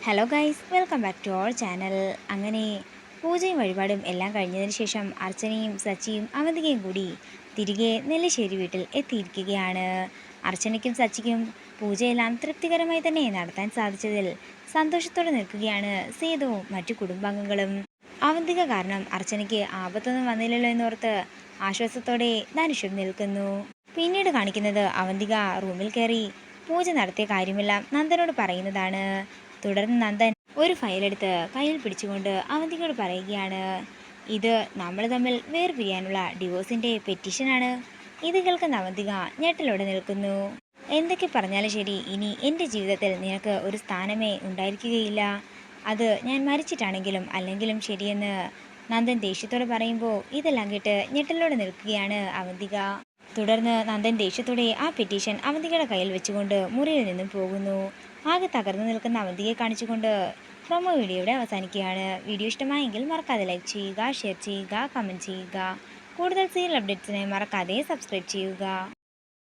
Hello guys, welcome back to our channel. അങ്ങനെ പൂജയും വഴിപാടും എല്ലാം കഴിഞ്ഞതിന് ശേഷം അർച്ചനയും സച്ചിയും അവന്തികയും കൂടി തിരികെ നെല്ലിശ്ശേരി വീട്ടിൽ എത്തിയിരിക്കുകയാണ്. അർച്ചനയ്ക്കും സച്ചിക്കും പൂജയെല്ലാം തൃപ്തികരമായി തന്നെ നടത്താൻ സാധിച്ചതിൽ സന്തോഷത്തോടെ നിൽക്കുകയാണ് സേതുവും മറ്റു കുടുംബാംഗങ്ങളും. അവന്തിക കാരണം അർച്ചനയ്ക്ക് ആപത്തൊന്നും വന്നില്ലല്ലോ എന്നോർത്ത് ആശ്വാസത്തോടെ ധനുഷും നിൽക്കുന്നു. പിന്നീട് കാണിക്കുന്നത് അവന്തിക റൂമിൽ കയറി പൂജ നടത്തിയ കാര്യമെല്ലാം നന്ദനോട് പറയുന്നതാണ്. തുടർന്ന് നന്ദൻ ഒരു ഫയലെടുത്ത് കയ്യിൽ പിടിച്ചുകൊണ്ട് അവന്തികയോട് പറയുകയാണ്, ഇത് നമ്മൾ തമ്മിൽ വേർപിരിയാനുള്ള ഡിവോഴ്സിൻ്റെ പെറ്റീഷനാണ്. ഇത് കേൾക്കുന്ന അവന്തിക ഞെട്ടലോടെ നിൽക്കുന്നു. എന്തൊക്കെ പറഞ്ഞാലും ശരി, ഇനി എൻ്റെ ജീവിതത്തിൽ നിനക്ക് ഒരു സ്ഥാനമേ ഉണ്ടായിരിക്കുകയില്ല. അത് ഞാൻ മരിച്ചിട്ടാണെങ്കിലും അല്ലെങ്കിലും ശരിയെന്ന് നന്ദൻ ദേഷ്യത്തോടെ പറയുമ്പോൾ ഇതെല്ലാം കേട്ട് ഞെട്ടലോടെ നിൽക്കുകയാണ് അവന്തിക. തുടർന്ന് നന്ദൻ ദേഷ്യത്തോടെ ആ പെറ്റീഷൻ അവന്തികയുടെ കയ്യിൽ വെച്ചുകൊണ്ട് മുറിയിൽ നിന്നും പോകുന്നു. ആകെ തകർന്നു നിൽക്കുന്ന അവന്തികയെ കാണിച്ചുകൊണ്ട് പ്രൊമോ വീഡിയോ ഇവിടെ അവസാനിക്കുകയാണ്. വീഡിയോ ഇഷ്ടമായെങ്കിൽ മറക്കാതെ ലൈക്ക് ചെയ്യുക, ഷെയർ ചെയ്യുക, കമൻറ്റ് ചെയ്യുക. കൂടുതൽ സീരിയൽ അപ്ഡേറ്റ്സിനായി മറക്കാതെ സബ്സ്ക്രൈബ് ചെയ്യുക.